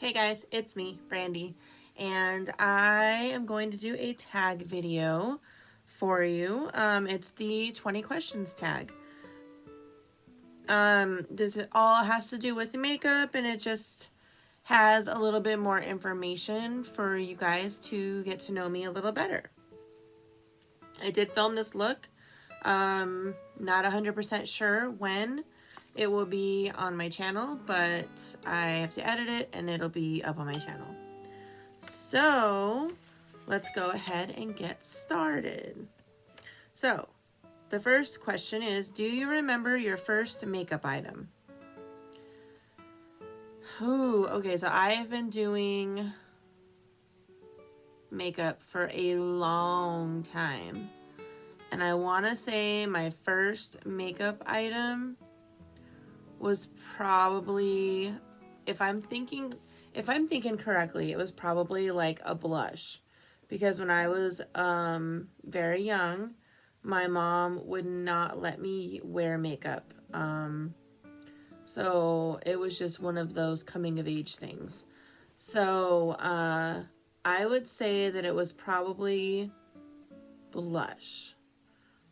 Hey guys, it's me, Brandy, and I am going to do a tag video for you. It's the 20 questions tag. This all has to do with makeup, and it just has a little bit more information for you guys to get to know me a little better. I did film this look. Not 100% sure when it will be on my channel, but I have to edit it and it'll be up on my channel. So let's go ahead and get started. So the first question is, do you remember your first makeup item? Ooh, okay, so I have been doing makeup for a long time. And I want to say my first makeup item was probably, if I'm thinking correctly, it was probably like a blush. Because when I was very young, my mom would not let me wear makeup. So it was just one of those coming of age things. So I would say that it was probably blush.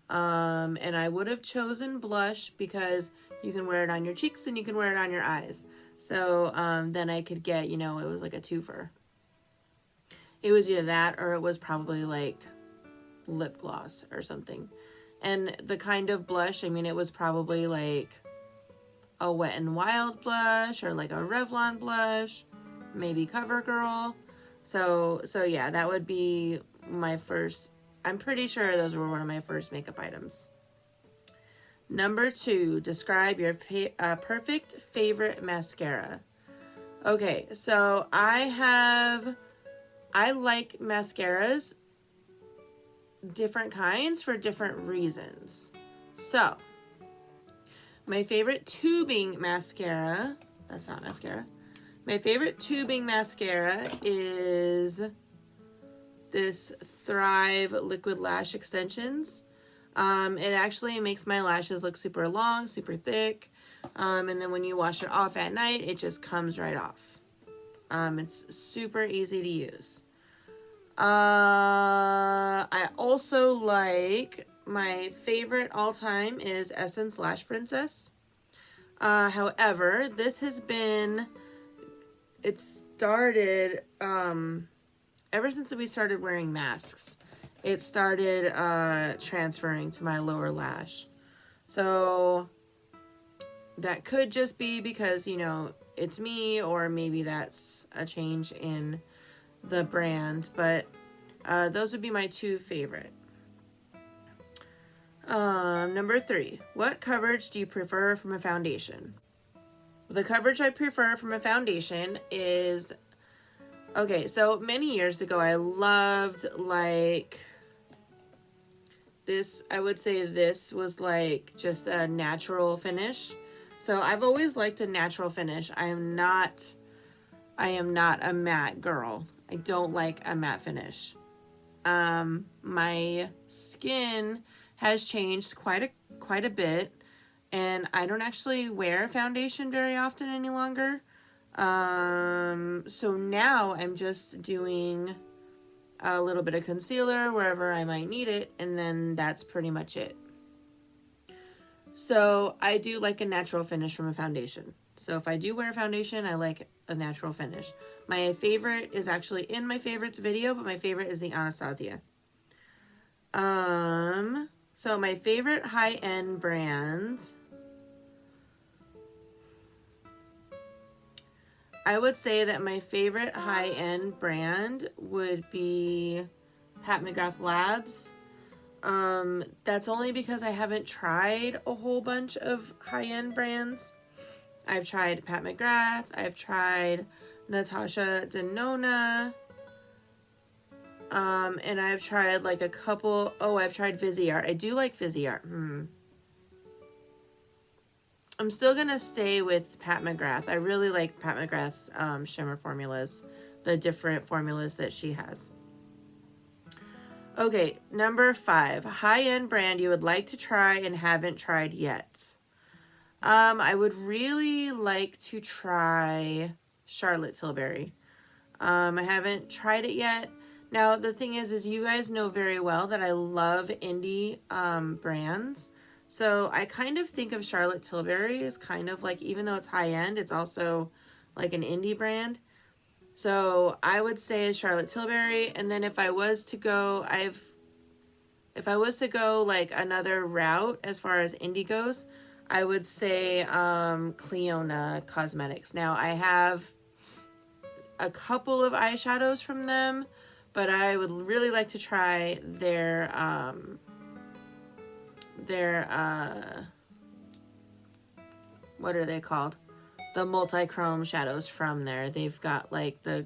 And I would have chosen blush because you can wear it on your cheeks and you can wear it on your eyes. So then I could get, it was like a twofer. It was either that or it was probably like lip gloss or something. And the kind of blush, it was probably like a Wet n Wild blush or like a Revlon blush, maybe CoverGirl. So yeah, that would be my first. I'm pretty sure those were one of my first makeup items. Number 2, describe your perfect favorite mascara. Okay, so I like mascaras, different kinds for different reasons. So, my favorite tubing mascara, that's not mascara. My favorite tubing mascara is this Thrive Liquid Lash Extensions. It actually makes my lashes look super long, super thick. And then when you wash it off at night, it just comes right off. It's super easy to use. I also like, my favorite all time is Essence Lash Princess. However, this has been, it started, ever since we started wearing masks, it started transferring to my lower lash. So that could just be because, it's me, or maybe that's a change in the brand. But those would be my 2 favorite. Number 3, what coverage do you prefer from a foundation? The coverage I prefer from a foundation is, okay, so many years ago, I loved, like, this, I would say this was, like, just a natural finish. So I've always liked a natural finish. I am not a matte girl. I don't like a matte finish. My skin has changed quite a bit, and I don't actually wear foundation very often any longer. So now I'm just doing a little bit of concealer wherever I might need it, and then that's pretty much it. So I do like a natural finish from a foundation. So if I do wear foundation, I like a natural finish. My favorite is actually in my favorites video, but my favorite is the Anastasia. So my favorite high-end brands, I would say that my favorite high-end brand would be Pat McGrath Labs. That's only because I haven't tried a whole bunch of high-end brands. I've tried Pat McGrath, I've tried Natasha Denona, and I've tried like a couple, I've tried Viseart. I do like Viseart. I'm still gonna stay with Pat McGrath. I really like Pat McGrath's shimmer formulas, the different formulas that she has. Okay, number 5, high-end brand you would like to try and haven't tried yet. I would really like to try Charlotte Tilbury. I haven't tried it yet. Now, the thing is you guys know very well that I love indie brands. So I kind of think of Charlotte Tilbury as kind of like, even though it's high-end, it's also like an indie brand. So I would say Charlotte Tilbury. And then if I was to go, like another route as far as indie goes, I would say Cleona Cosmetics. Now, I have a couple of eyeshadows from them, but I would really like to try their what are they called? The multi-chrome shadows from there. They've got like the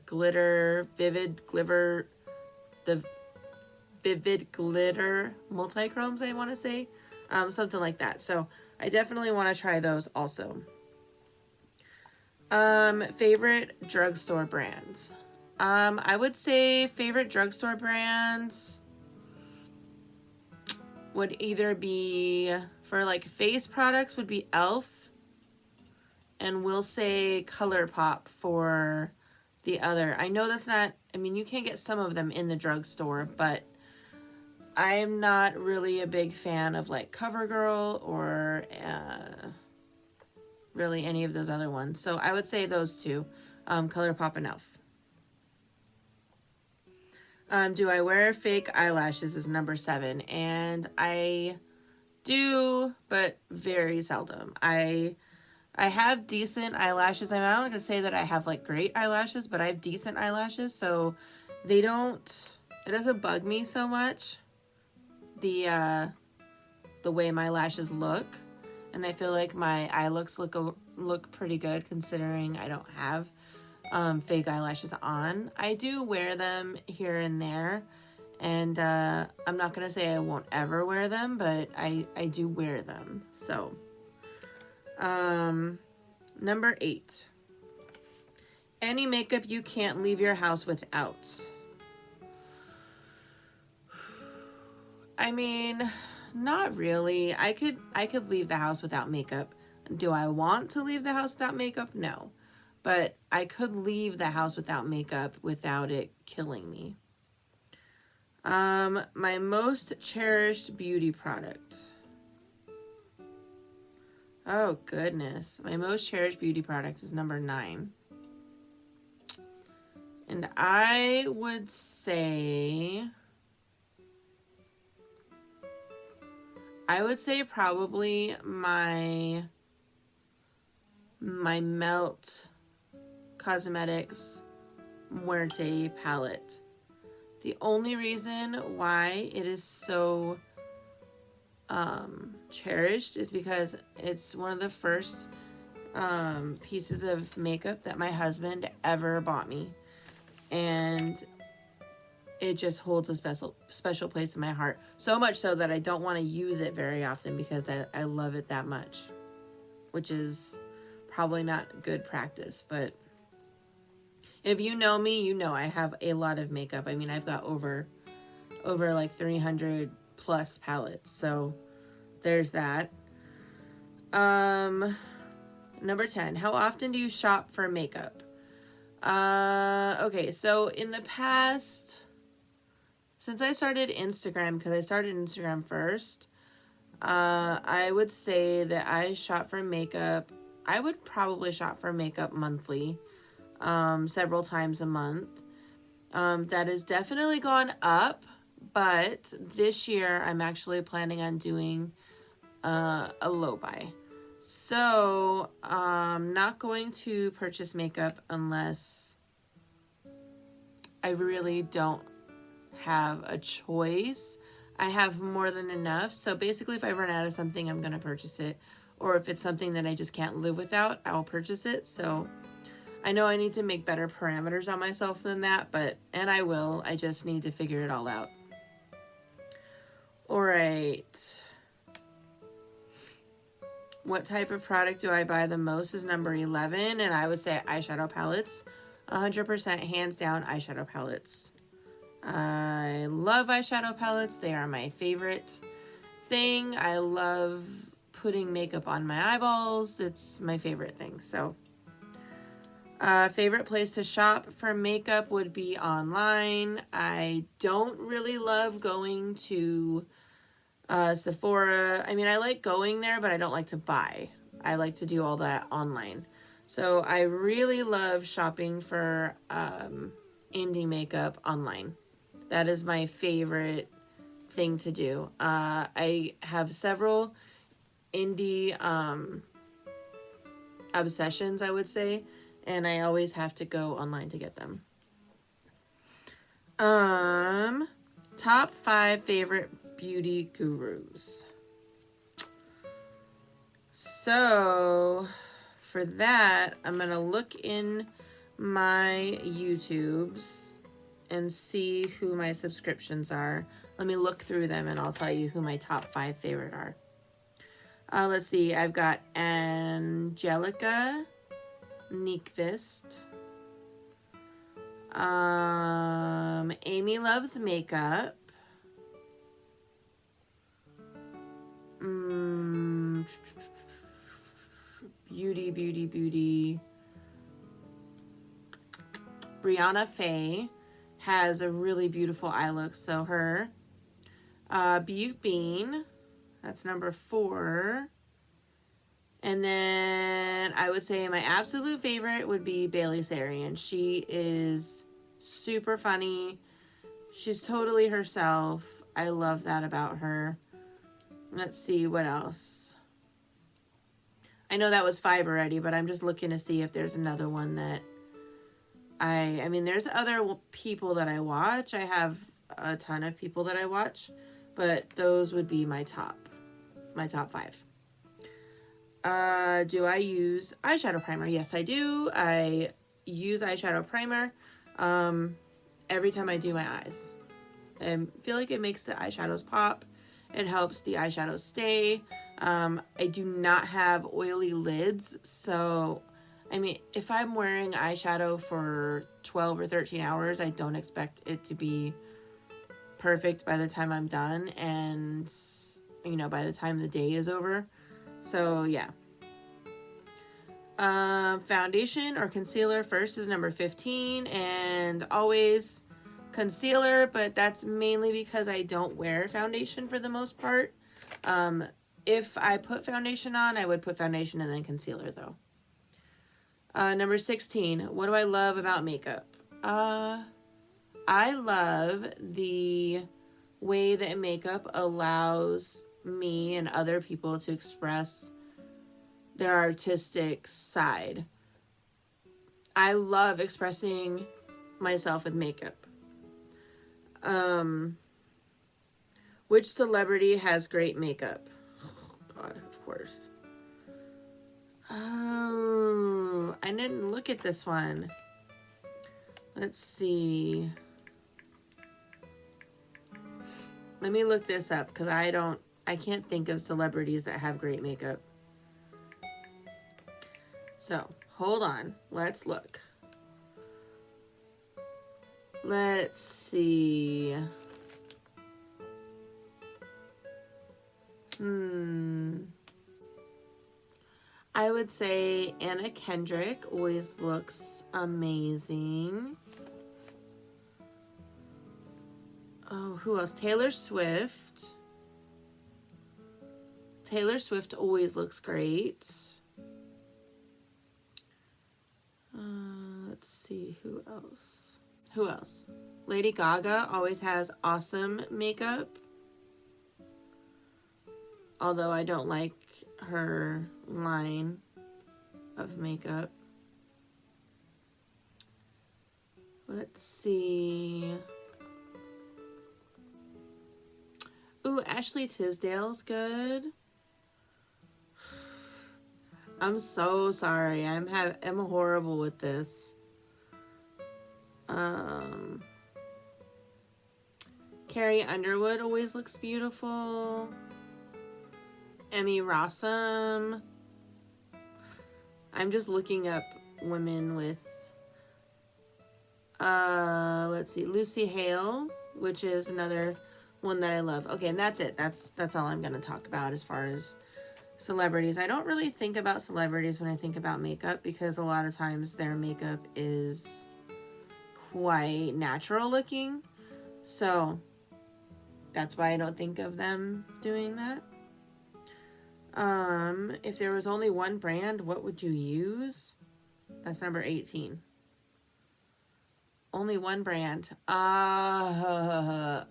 vivid glitter multi-chromes, I want to say. Something like that. So I definitely want to try those also. Favorite drugstore brands. I would say favorite drugstore brands would either be, for like face products, would be e.l.f. And we'll say ColourPop for the other. I know that's not, I mean, you can get some of them in the drugstore, but I'm not really a big fan of like CoverGirl or really any of those other ones. So I would say those two, ColourPop and e.l.f. Do I wear fake eyelashes is number 7. And I do, but very seldom. I have decent eyelashes. I'm not going to say that I have like great eyelashes, but I have decent eyelashes. So it doesn't bug me so much, the way my lashes look. And I feel like my eye looks look pretty good considering I don't have fake eyelashes on. I do wear them here and there, and I'm not gonna say I won't ever wear them, but I do wear them. So number 8, any makeup you can't leave your house without. I mean, not really. I could leave the house without makeup. Do I want to leave the house without makeup? No. But I could leave the house without makeup without it killing me. My most cherished beauty product. Oh, goodness. My most cherished beauty product is number 9. And I would say probably my Melt Cosmetics Muerte palette. The only reason why it is so cherished is because it's one of the first pieces of makeup that my husband ever bought me, and it just holds a special place in my heart. So much so that I don't want to use it very often because I love it that much, which is probably not good practice. But if you know me, you know I have a lot of makeup. I mean, I've got over like 300 plus palettes. So there's that. Number 10, how often do you shop for makeup? Okay, so in the past, since I started Instagram, because I started Instagram first, I would say that I shop for makeup. I would probably shop for makeup monthly, several times a month. That has definitely gone up, but this year I'm actually planning on doing a low buy. So I'm not going to purchase makeup unless I really don't have a choice. I have more than enough. So basically, if I run out of something, I'm going to purchase it. Or if it's something that I just can't live without, I'll purchase it. So I know I need to make better parameters on myself than that, and I will. I just need to figure it all out. All right. What type of product do I buy the most is number 11, and I would say eyeshadow palettes. 100% hands down eyeshadow palettes. I love eyeshadow palettes. They are my favorite thing. I love putting makeup on my eyeballs. It's my favorite thing. So Favorite place to shop for makeup would be online. I don't really love going to Sephora. I mean, I like going there, but I don't like to buy. I like to do all that online. So I really love shopping for indie makeup online. That is my favorite thing to do. I have several indie obsessions, I would say, and I always have to go online to get them. Top 5 favorite beauty gurus. So for that, I'm gonna look in my YouTubes and see who my subscriptions are. Let me look through them and I'll tell you who my top 5 favorite are. Let's see, I've got Angelica Nyqvist, Amy Loves Makeup, Beauty. Brianna Faye has a really beautiful eye look, so her. Butte Bean, that's number 4. And then I would say my absolute favorite would be Bailey Sarian. She is super funny. She's totally herself. I love that about her. Let's see what else. I know that was 5 already, but I'm just looking to see if there's another one that I mean, there's other people that I watch. I have a ton of people that I watch, but those would be my top 5. Do I use eyeshadow primer? Yes, I do. I use eyeshadow primer every time I do my eyes. I feel like it makes the eyeshadows pop. It helps the eyeshadows stay. I do not have oily lids, so I mean, if I'm wearing eyeshadow for 12 or 13 hours, I don't expect it to be perfect by the time I'm done and, you know, by the time the day is over. So, yeah. Foundation or concealer first is number 15, and always concealer, but that's mainly because I don't wear foundation for the most part. If I put foundation on, I would put foundation and then concealer, though. Number 16, what do I love about makeup? I love the way that makeup allows me and other people to express their artistic side. I love expressing myself with makeup. Which celebrity has great makeup? Oh, God, of course. Oh, I didn't look at this one. Let's see. Let me look this up because I can't think of celebrities that have great makeup. So, hold on. Let's look. Let's see. I would say Anna Kendrick always looks amazing. Oh, who else? Taylor Swift. Taylor Swift always looks great. Let's see, who else? Lady Gaga always has awesome makeup. Although I don't like her line of makeup. Let's see. Ooh, Ashley Tisdale's good. I'm so sorry. I'm horrible with this. Carrie Underwood always looks beautiful. Emmy Rossum. I'm just looking up women with let's see, Lucy Hale, which is another one that I love. Okay, and that's it. That's all I'm gonna talk about as far as celebrities. I don't really think about celebrities when I think about makeup because a lot of times their makeup is quite natural looking. So that's why I don't think of them doing that. If there was only one brand, what would you use? That's number 18. Only one brand. I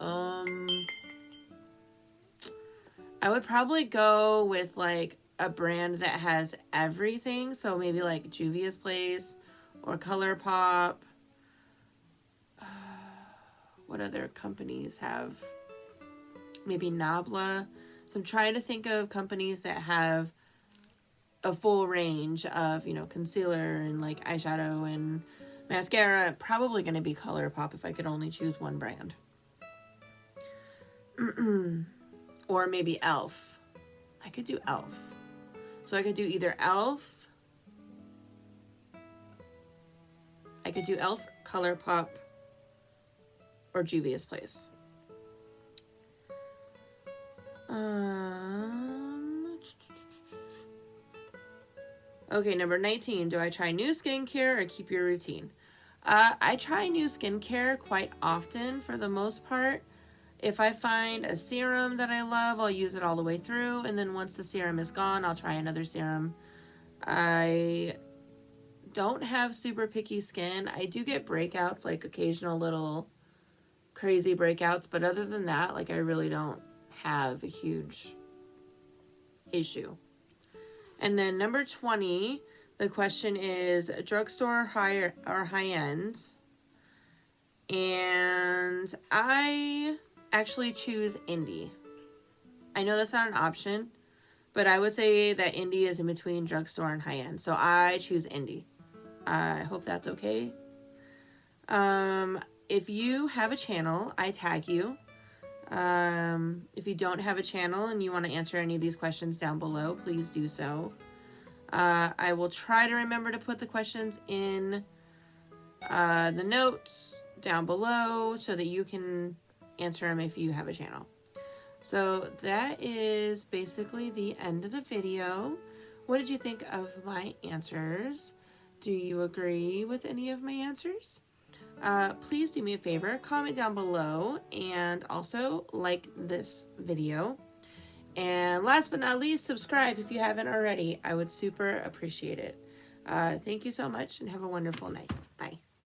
would probably go with like a brand that has everything. So maybe like Juvia's Place or ColourPop. What other companies have? Maybe Nabla. So I'm trying to think of companies that have a full range of, you know, concealer and like eyeshadow and mascara. Probably going to be ColourPop if I could only choose one brand. Or maybe e.l.f. I could do e.l.f. So I could do either e.l.f. I could do e.l.f., ColourPop, or Juvia's Place. Okay, number 19. Do I try new skincare or keep your routine? I try new skincare quite often for the most part. If I find a serum that I love, I'll use it all the way through. And then once the serum is gone, I'll try another serum. I don't have super picky skin. I do get breakouts, like occasional little crazy breakouts. But other than that, like I really don't have a huge issue. And then number 20, the question is drugstore high or high end. And I actually choose indie. I know that's not an option, but I would say that indie is in between drugstore and high end. So I choose indie. I hope that's okay. If you have a channel, I tag you. If you don't have a channel and you want to answer any of these questions down below, please do so. I will try to remember to put the questions in the notes down below so that you can answer them if you have a channel. So that is basically the end of the video. What did you think of my answers? Do you agree with any of my answers? Please do me a favor, comment down below and also like this video. And last but not least, subscribe if you haven't already. I would super appreciate it. Thank you so much and have a wonderful night. Bye.